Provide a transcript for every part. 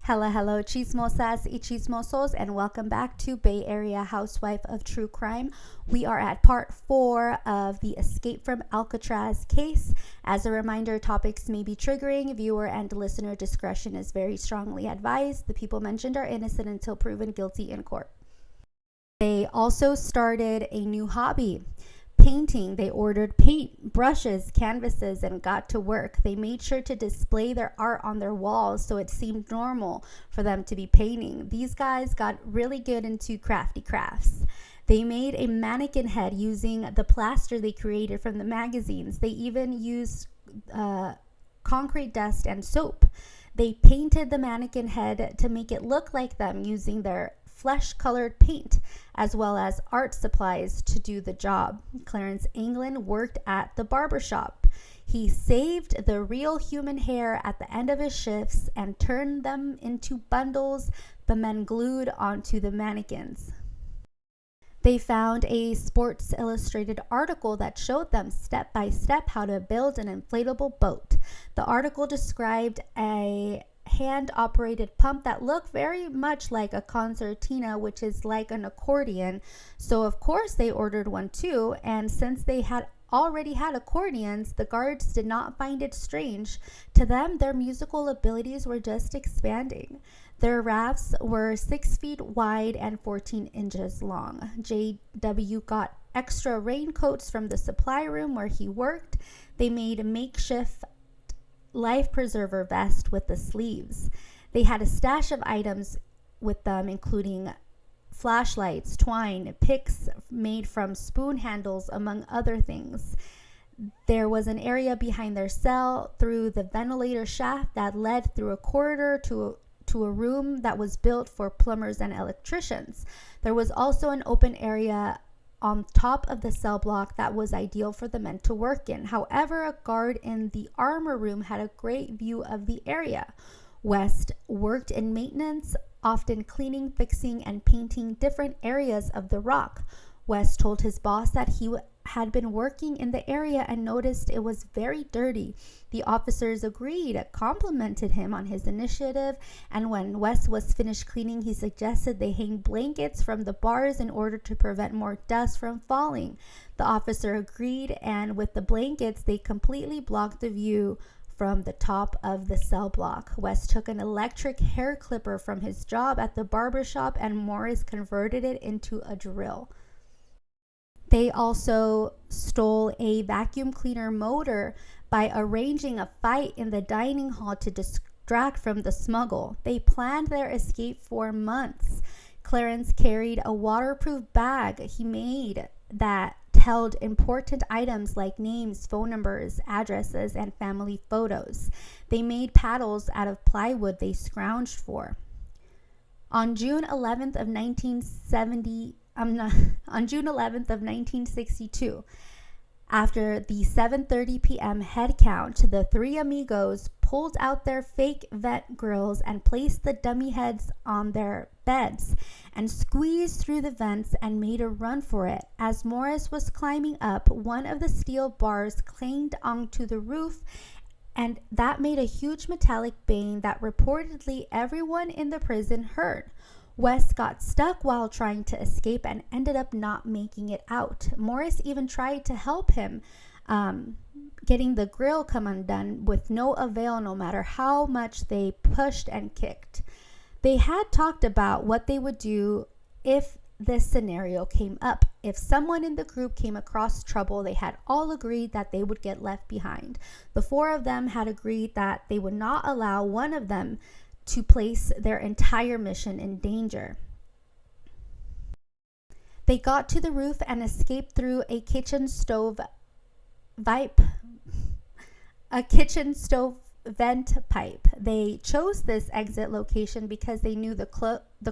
Hello, chismosas y chismosos, and welcome back to Bay Area Housewife of True Crime. We are at part 4 of the Escape from Alcatraz case. As a reminder, topics may be triggering. Viewer and listener discretion is very strongly advised. The people mentioned are innocent until proven guilty in court. They also started a new hobby. Painting. They ordered paint, brushes, canvases, and got to work. They made sure to display their art on their walls so it seemed normal for them to be painting. These guys got really good into crafty crafts. They made a mannequin head using the plaster they created from the magazines. They even used concrete dust and soap. They painted the mannequin head to make it look like them using their flesh-colored paint, as well as art supplies to do the job. Clarence Anglin worked at the barbershop. He saved the real human hair at the end of his shifts and turned them into bundles the men glued onto the mannequins. They found a Sports Illustrated article that showed them step by step how to build an inflatable boat. The article described a hand-operated pump that looked very much like a concertina, which is like an accordion. So of course they ordered one too, and since they had already had accordions, the guards did not find it strange. To them, their musical abilities were just expanding. Their rafts were 6 feet wide and 14 inches long. J.W. got extra raincoats from the supply room where he worked. They made a makeshift life preserver vest with the sleeves. They had a stash of items with them, including flashlights, twine, picks made from spoon handles, among other things. There was an area behind their cell through the ventilator shaft that led through a corridor to a room that was built for plumbers and electricians. There was also an open area on top of the cell block that was ideal for the men to work in. However, a guard in the armor room had a great view of the area. West worked in maintenance, often cleaning, fixing, and painting different areas of the rock. West told his boss that he had been working in the area and noticed it was very dirty. The officers agreed, complimented him on his initiative, and when West was finished cleaning, he suggested they hang blankets from the bars in order to prevent more dust from falling. The officer agreed, and with the blankets, they completely blocked the view from the top of the cell block. West took an electric hair clipper from his job at the barbershop, and Morris converted it into a drill. They also stole a vacuum cleaner motor by arranging a fight in the dining hall to distract from the smuggle. They planned their escape for months. Clarence carried a waterproof bag he made that held important items like names, phone numbers, addresses, and family photos. They made paddles out of plywood they scrounged for. On June 11th of 1962, after the 7:30 p.m. head count, the three amigos pulled out their fake vent grills and placed the dummy heads on their beds and squeezed through the vents and made a run for it. As Morris was climbing up, one of the steel bars clanged onto the roof, and that made a huge metallic bang that reportedly everyone in the prison heard. West got stuck while trying to escape and ended up not making it out. Morris even tried to help him, getting the grill come undone with no avail, no matter how much they pushed and kicked. They had talked about what they would do if this scenario came up. If someone in the group came across trouble, they had all agreed that they would get left behind. The four of them had agreed that they would not allow one of them to place their entire mission in danger. They got to the roof and escaped through a kitchen stove vent pipe. They chose this exit location because they knew the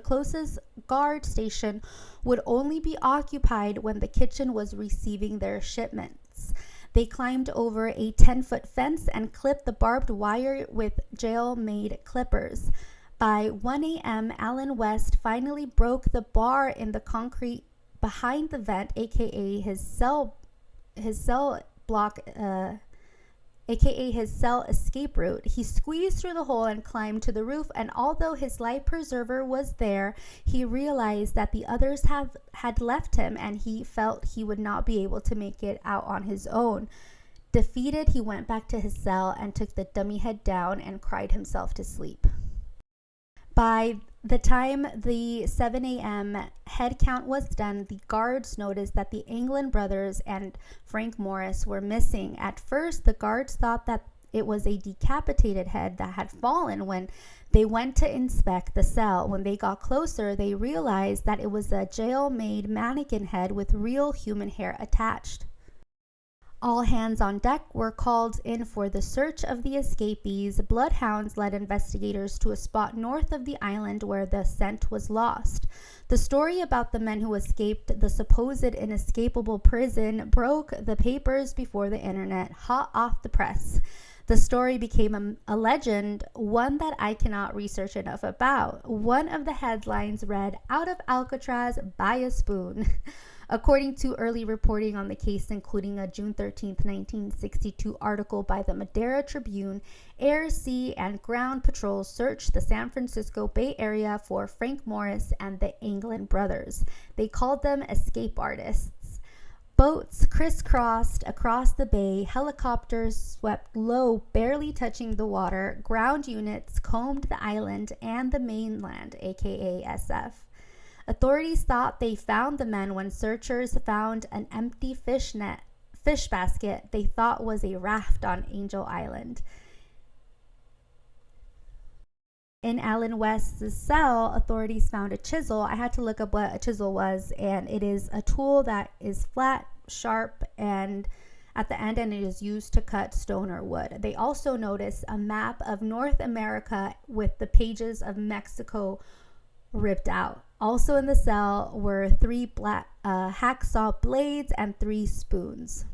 closest guard station would only be occupied when the kitchen was receiving their shipments. They climbed over a 10-foot fence and clipped the barbed wire with jail-made clippers. By 1 a.m., Alan West finally broke the bar in the concrete behind the vent, aka his cell block aka his cell escape route. He squeezed through the hole and climbed to the roof, and although his life preserver was there, he realized that the others had left him, and he felt he would not be able to make it out on his own. Defeated, he went back to his cell and took the dummy head down and cried himself to sleep. By the time the 7 a.m. head count was done, the guards noticed that the England brothers and Frank Morris were missing. At first, the guards thought that it was a decapitated head that had fallen when they went to inspect the cell. When they got closer, they realized that it was a jail-made mannequin head with real human hair attached. All hands on deck were called in for the search of the escapees. Bloodhounds led investigators to a spot north of the island where the scent was lost. The story about the men who escaped the supposed inescapable prison broke the papers before the internet, hot off the press. The story became a legend, one that I cannot research enough about. One of the headlines read, "Out of Alcatraz by a spoon." According to early reporting on the case, including a June 13, 1962 article by the Madera Tribune, air, sea, and ground patrols searched the San Francisco Bay Area for Frank Morris and the England brothers. They called them escape artists. Boats crisscrossed across the bay, helicopters swept low, barely touching the water, ground units combed the island and the mainland, aka SF. Authorities thought they found the men when searchers found an empty fish basket they thought was a raft on Angel Island. In Alan West's cell, authorities found a chisel. I had to look up what a chisel was, and it is a tool that is flat, sharp, and at the end, and it is used to cut stone or wood. They also noticed a map of North America with the pages of Mexico ripped out. Also in the cell were 3 black hacksaw blades and 3 spoons.